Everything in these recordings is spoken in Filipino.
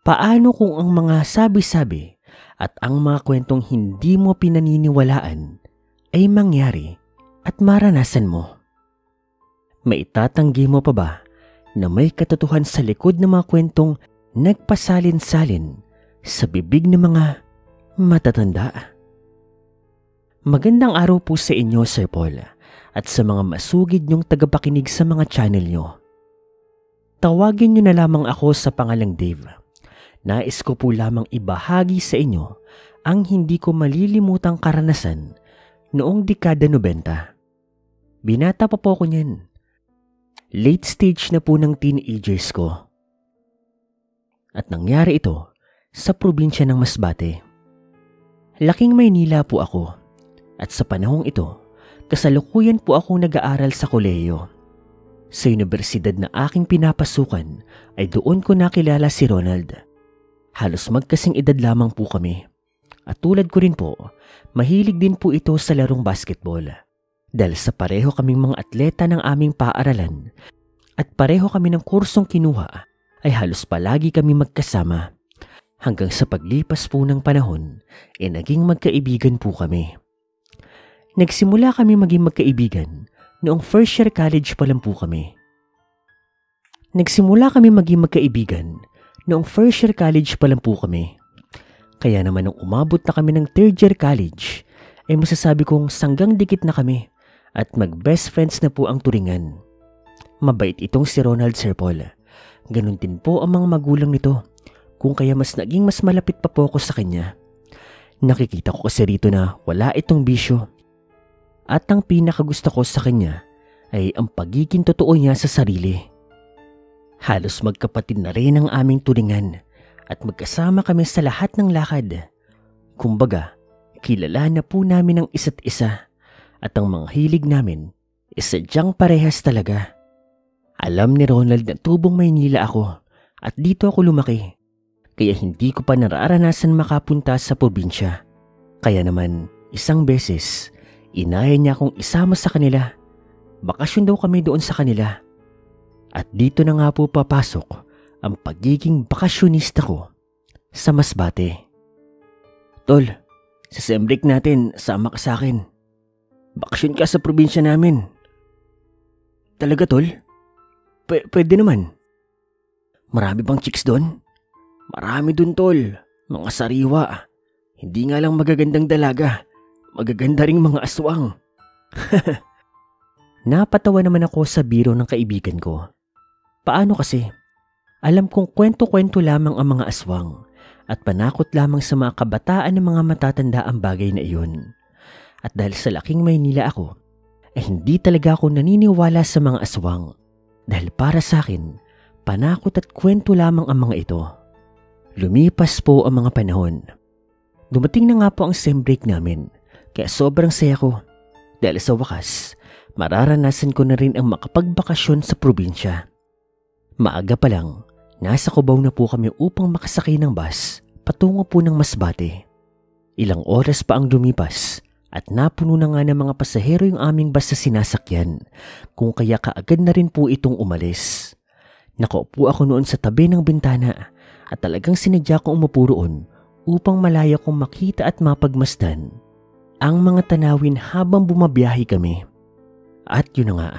Paano kung ang mga sabi-sabi at ang mga kwentong hindi mo pinaniniwalaan ay mangyari at maranasan mo? Maitatanggi mo pa ba na may katotohanan sa likod ng mga kwentong nagpasalin-salin sa bibig ng mga matatanda? Magandang araw po sa inyo, Sir Paul, at sa mga masugid niyong tagapakinig sa mga channel niyo. Tawagin niyo na lamang ako sa pangalang Dave. Nais ko po lamang ibahagi sa inyo ang hindi ko malilimutang karanasan noong dekada 90. Binata pa po ako niyan. Late stage na po ng teenagers ko. At nangyari ito sa probinsya ng Masbate. Laking Maynila po ako. At sa panahong ito, kasalukuyan po akong nag-aaral sa kolehiyo. Sa universidad na aking pinapasukan ay doon ko nakilala si Ronald. Halos magkasing edad lamang po kami. At tulad ko rin po, mahilig din po ito sa larong basketball. Dahil sa pareho kaming mga atleta ng aming paaralan at pareho kami ng kursong kinuha ay halos palagi kami magkasama. Hanggang sa paglipas po ng panahon ay naging magkaibigan po kami. Nagsimula kami maging magkaibigan noong first year college pa lang po kami. Kaya naman nung umabot na kami ng third year college, ay masasabi kong sanggang dikit na kami at mag-best friends na po ang turingan. Mabait itong si Ronald, Sir Paul. Ganun din po ang mga magulang nito, kung kaya mas malapit pa po ako sa kanya. Nakikita ko kasi rito na wala itong bisyo. At ang pinakagusto ko sa kanya ay ang pagiging totoo niya sa sarili. Halos magkapatid na rin ang aming turingan at magkasama kami sa lahat ng lakad. Kumbaga, kilala na po namin ang isa't isa at ang mga hilig namin ay sadyang parehas talaga. Alam ni Ronald na tubong Maynila ako at dito ako lumaki, kaya hindi ko pa nararanasan makapunta sa probinsya. Kaya naman, isang beses, inaya niya akong isama sa kanila. Bakasyon daw kami doon sa kanila. At dito na nga po papasok ang pagiging bakasyonista ko sa Masbate. Tol, sa sem break natin, sama ka sa akin. Bakasyon ka sa probinsya namin. Talaga, tol? Pwede naman. Marami bang chicks doon? Marami doon, tol. Mga sariwa. Hindi nga lang magagandang dalaga. Magaganda ring mga aswang. Napatawa naman ako sa biro ng kaibigan ko. Paano kasi? Alam kong kwento-kwento lamang ang mga aswang at panakot lamang sa mga kabataan ng mga matatanda ang bagay na iyon. At dahil sa laking Maynila ako, ay hindi talaga ako naniniwala sa mga aswang. Dahil para sa akin, panakot at kwento lamang ang mga ito. Lumipas po ang mga panahon. Dumating na nga po ang sem break namin. Kaya sobrang saya ko dahil sa wakas, mararanasan ko na rin ang makapagbakasyon sa probinsya. Maaga pa lang, nasa Cubao na po kami upang makasakay ng bus patungo po ng Masbate. Ilang oras pa ang lumipas at napuno na nga ng mga pasahero yung aming bus sa sinasakyan, kung kaya kaagad na rin po itong umalis. Nakaupo ako noon sa tabi ng bintana at talagang sinadya kong umupo roon upang malaya kong makita at mapagmasdan ang mga tanawin habang bumabiyahe kami. At yun na nga,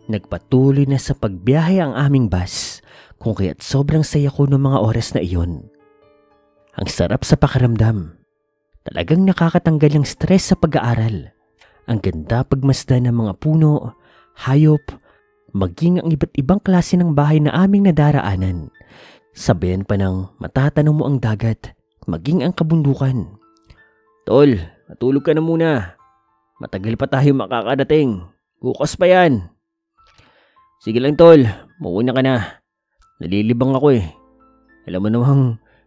nagpatuloy na sa pagbiyahe ang aming bus, kung kaya't sobrang saya ko noong mga oras na iyon. Ang sarap sa pakiramdam. Talagang nakakatanggal ng stress sa pag-aaral. Ang ganda pagmasdan ng mga puno, hayop, maging ang iba't ibang klase ng bahay na aming nadaraanan. Sabayan pa ng matatanong mo ang dagat, maging ang kabundukan. Tol, matulog ka na muna. Matagal pa tayo makakadating. Bukas pa yan. Sige lang, tol. Mauna ka na. Nalilibang ako eh. Alam mo namang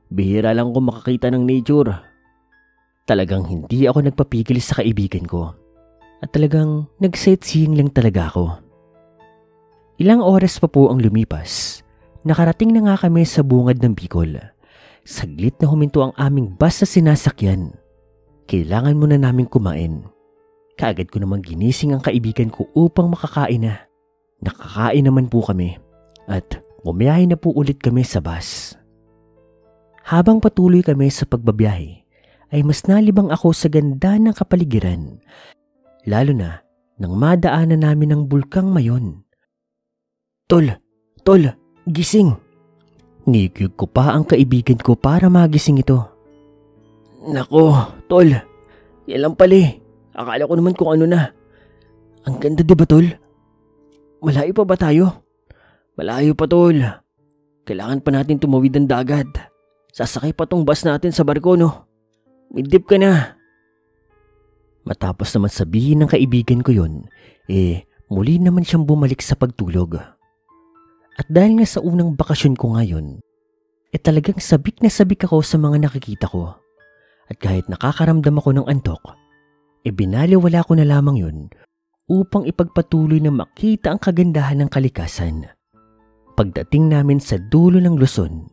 bihira lang ko makakita ng nature. Talagang hindi ako nagpapigil sa kaibigan ko. At talagang nag-sightseeing lang talaga ako. Ilang oras pa po ang lumipas. Nakarating na nga kami sa bungad ng Bicol. Saglit na huminto ang aming bus sa sinasakyan. Kailangan muna naming kumain. Kaagad ko namang ginising ang kaibigan ko upang makakain na. Nakakain naman po kami at bumiyahe na po ulit kami sa bus. Habang patuloy kami sa pagbabiyahe, ay mas nalibang ako sa ganda ng kapaligiran, lalo na nang madaanan namin ang bulkang Mayon. Tol, gising! Nigyug ko pa ang kaibigan ko para magising ito. Nako, tol, yan lang pala eh. Akala ko naman kung ano na. Ang ganda diba, tol? Malayo pa ba tayo? Malayo pa, tol. Kailangan pa natin tumawid ng dagat. Sasakay pa tong bus natin sa barko, no? Midip ka na. Matapos naman sabihin ng kaibigan ko yun, muli naman siyang bumalik sa pagtulog. At dahil nga sa unang bakasyon ko ngayon, talagang sabik na sabik ako sa mga nakikita ko. At kahit nakakaramdam ako ng antok, binaliwala ko na lamang yun upang ipagpatuloy na makita ang kagandahan ng kalikasan. Pagdating namin sa dulo ng Luzon,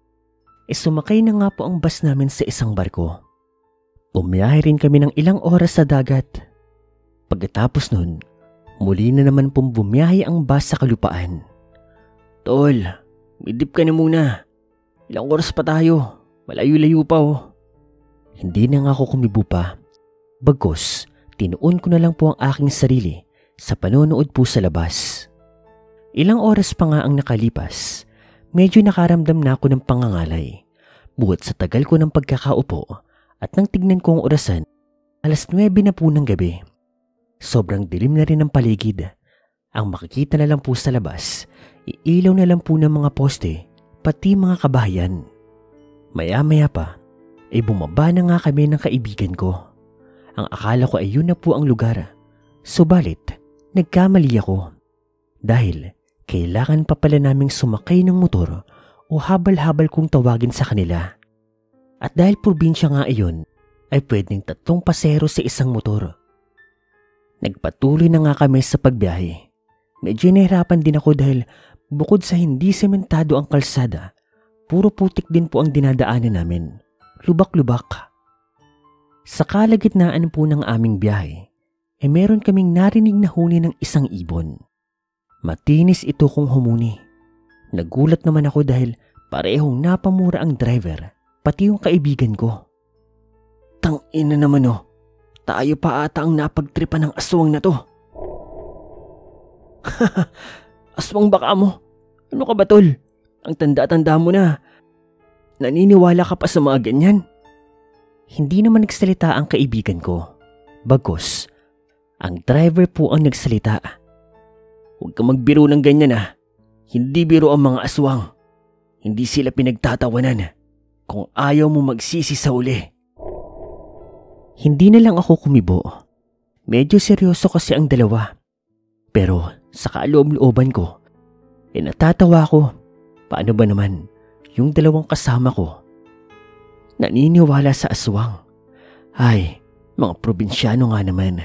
sumakay na nga po ang bus namin sa isang barko. Bumiyahe rin kami ng ilang oras sa dagat. Pagkatapos nun, muli na naman pong bumiyahe ang bus sa kalupaan. Tol, midip ka na muna. Ilang oras pa tayo. Malayo-layo pa oh. Hindi na nga ako kumibo pa. Bagkus, tinuon ko na lang po ang aking sarili sa panonood po sa labas. Ilang oras pa nga ang nakalipas, medyo nakaramdam na ako ng pangangalay. Buhat sa tagal ko ng pagkakaupo at nang tignan ko ang orasan, 9:00 na po ng gabi. Sobrang dilim na rin ang paligid. Ang makikita na lang po sa labas, iilaw na lang po ng mga poste, pati mga kabahayan. Maya-maya pa, bumaba na nga kami ng kaibigan ko. Ang akala ko ay yun na po ang lugar. Subalit, nagkamali ako. Dahil kailangan pa pala naming sumakay ng motor o habal-habal kong tawagin sa kanila. At dahil probinsya nga iyon, ay pwedeng 3 pasero sa isang motor. Nagpatuloy na nga kami sa pagbiyahe. Medyo nahirapan din ako dahil bukod sa hindi sementado ang kalsada, puro putik din po ang dinadaanan namin. Lubak-lubak. Sa kalagitnaan po ng aming biyahe, meron kaming narinig na huni ng isang ibon. Matinis ito kung humuni. Nagulat naman ako dahil parehong napamura ang driver, pati yung kaibigan ko. Tangina naman oh, tayo pa ata ang napagtripan ng aswang na to. Aswang baka mo? Ano ka ba tol? Ang tanda-tanda mo na. Naniniwala ka pa sa mga ganyan? Hindi naman nagsalita ang kaibigan ko. Bagkus, ang driver po ang nagsalita. Huwag ka magbiro ng ganyan ah. Hindi biro ang mga aswang. Hindi sila pinagtatawanan kung ayaw mo magsisi sa uli. Hindi na lang ako kumibo. Medyo seryoso kasi ang dalawa. Pero sa kaloob-looban ko, natatawa ko. Paano ba naman yung dalawang kasama ko naniniwala sa aswang? Ay, mga probinsyano nga naman.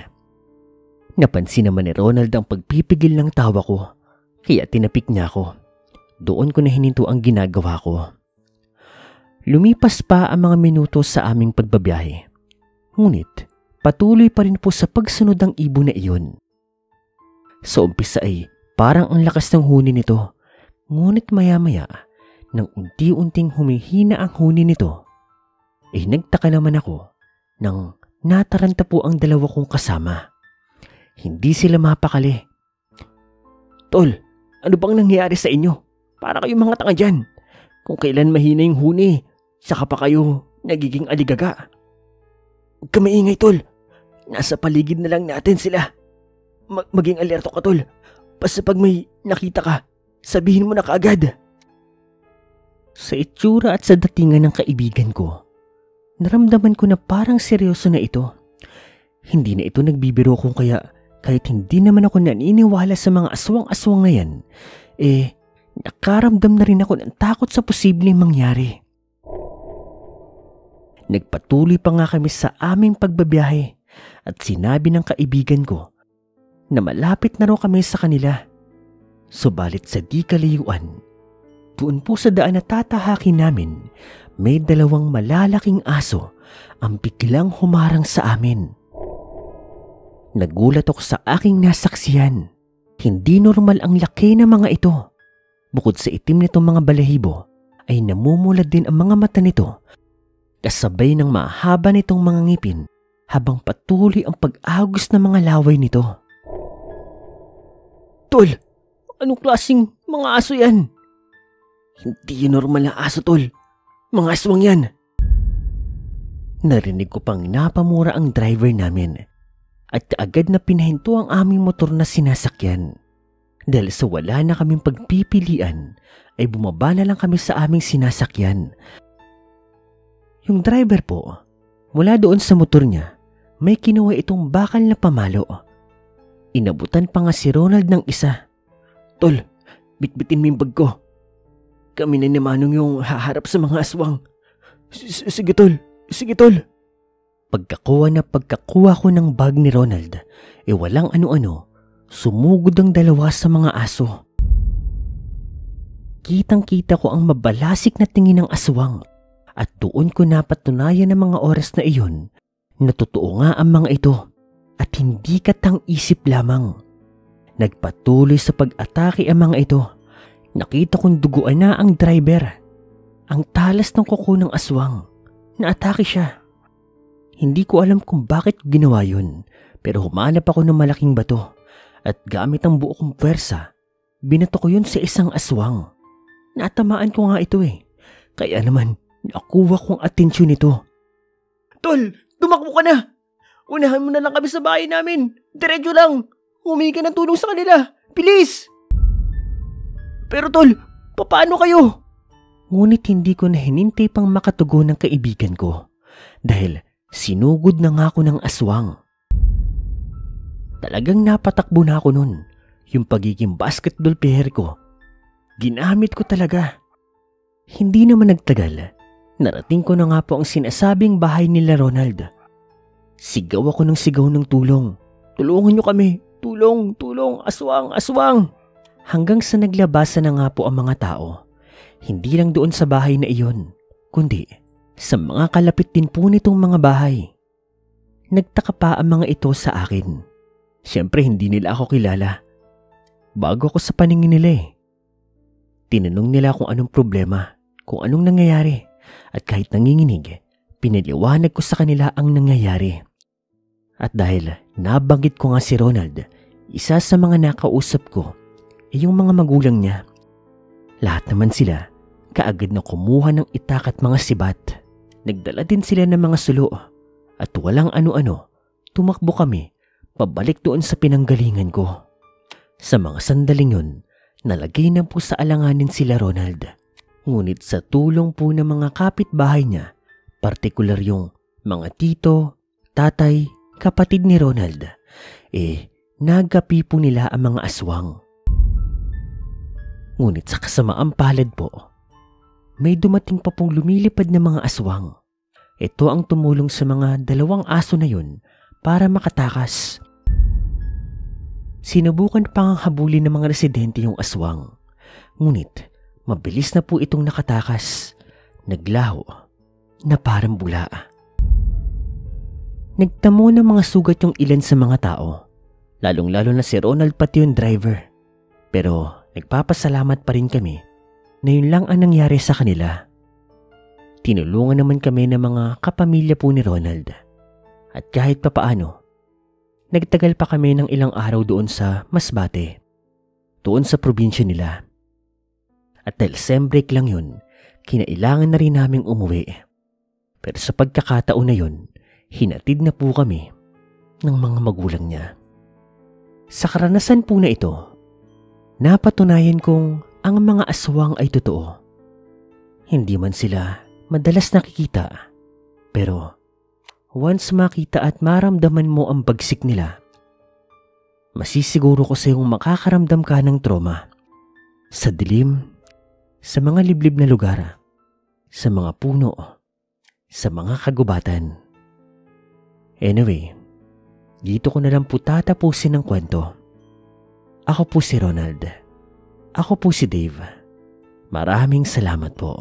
Napansin naman ni Ronald ang pagpipigil ng tawa ko, kaya tinapik niya ako. Doon ko na hininto ang ginagawa ko. Lumipas pa ang mga minuto sa aming pagbabiyahe. Ngunit patuloy pa rin po sa pagsunod ang ibon na iyon. Sa umpisa ay parang ang lakas ng huni nito. Ngunit maya-maya, nang unti-unting humihina ang huni nito, nagtaka naman ako nang nataranta po ang dalawa kong kasama. Hindi sila mapakali. Tol, ano bang nangyayari sa inyo? Para kayong mga tanga dyan. Kung kailan mahina yung huni, saka pa kayo nagiging aligaga. Huwag ka maingay, tol. Nasa paligid na lang natin sila. Maging alerto ka, tol. Basta pag may nakita ka, sabihin mo na kaagad. Sa itsura at sa datingan ng kaibigan ko, naramdaman ko na parang seryoso na ito. Hindi na ito nagbibiro kung kaya kahit hindi naman ako naniniwala sa mga aswang-aswang na yan, nakaramdam na rin ako ng takot sa posibleng mangyari. Nagpatuloy pa nga kami sa aming pagbabiyahe at sinabi ng kaibigan ko na malapit na raw kami sa kanila. Subalit sa di kalayuan, doon po sa daan na tatahakin namin, may 2 malalaking aso ang biglang humarang sa amin. Nagulat ako sa aking nasaksihan. Hindi normal ang laki ng mga ito. Bukod sa itim nitong mga balahibo, ay namumula din ang mga mata nito kasabay ng mahaba nitong mga ngipin habang patuloy ang pag-agos ng mga laway nito. Tol, anong klaseng mga aso yan? Hindi yun normal na aso, tol. Mga aswang yan. Narinig ko pang napamura ang driver namin at kaagad na pinahinto ang aming motor na sinasakyan. Dahil sa wala na kaming pagpipilian ay bumaba na lang kami sa aming sinasakyan. Yung driver po, mula doon sa motor niya, may kinuha itong bakal na pamalo. Inabutan pa nga si Ronald ng isa. Tol, bitbitin mo yung bag ko. Kami na namanong yung haharap sa mga aswang. Sige tol, sige tol. Pagkakuha ko ng bag ni Ronald, walang ano-ano, sumugod ang dalawa sa mga aso. Kitang-kita ko ang mabalasik na tingin ng aswang at doon ko napatunayan ng mga oras na iyon na totoo nga ang mga ito at hindi katang-isip lamang. Nagpatuloy sa pag-atake ang mga ito. Nakita kong duguan na ang driver. Ang talas ng kuko ng aswang. Naatake siya. Hindi ko alam kung bakit ginawa yun, pero humanap ako ng malaking bato at gamit ang buo kong pwersa, binato ko yun sa isang aswang. Natamaan ko nga ito Kaya naman, nakuha kong atensyon nito. Tol, tumakbo ka na! Unahan mo na lang kami sa bahay namin. Diretso lang. Humingi ka ng tulong sa kanila. Bilis! Pero tol, paano kayo? Ngunit hindi ko na hinintay pang makatugon ng kaibigan ko dahil sinugod na nga ako ng aswang. Talagang napatakbo na ako nun. Yung pagiging basketball player ko, ginamit ko talaga. Hindi naman nagtagal. Narating ko na nga po ang sinasabing bahay nila Ronald. Sigaw ako ng sigaw ng tulong. Tulungan niyo kami. Tulong, tulong, aswang, aswang. Hanggang sa naglabasan na nga po ang mga tao. Hindi lang doon sa bahay na iyon, kundi sa mga kalapit din po nitong mga bahay. Nagtaka pa ang mga ito sa akin. Siyempre hindi nila ako kilala. Bago ako sa paningin nila Tinanong nila kung anong problema, kung anong nangyayari. At kahit nanginginig, pinaliwanag ko sa kanila ang nangyayari. At dahil nabanggit ko nga si Ronald, isa sa mga nakausap ko, yung mga magulang niya. Lahat naman sila, kaagad na kumuha ng itak at mga sibat. Nagdala din sila ng mga sulo. At walang ano-ano, tumakbo kami, pabalik doon sa pinanggalingan ko. Sa mga sandaling yun, nalagay na po sa alanganin sila Ronald. Ngunit sa tulong po ng mga kapitbahay niya, partikular yung mga tito, tatay, kapatid ni Ronald, nagapi po nila ang mga aswang. Ngunit sa kasamaang palad po, may dumating pa pong lumilipad na mga aswang. Ito ang tumulong sa mga dalawang aso na yun para makatakas. Sinubukan pa ngang habulin ng mga residente yung aswang. Ngunit mabilis na po itong nakatakas. Naglaho na parang bula. Nagtamo ng mga sugat yung ilan sa mga tao. Lalong-lalo na si Ronald pati yung driver. Pero nagpapasalamat pa rin kami na yun lang ang nangyari sa kanila. Tinulungan naman kami ng mga kapamilya po ni Ronald. At kahit papaano, nagtagal pa kami ng ilang araw doon sa Masbate, doon sa probinsya nila. At dahil sem break lang yun, kinailangan na rin naming umuwi. Pero sa pagkakataon na yun, hinatid na po kami ng mga magulang niya. Sa karanasan po na ito, napatunayan kong ang mga aswang ay totoo. Hindi man sila madalas nakikita, pero once makita at maramdaman mo ang bagsik nila, masisiguro ko sa iyong makakaramdam ka ng trauma. Sa dilim, sa mga liblib na lugar, sa mga puno, sa mga kagubatan. Anyway, dito ko na lang po tatapusin ang kwento. Ako po si Ronald. Ako po si Dave. Maraming salamat po.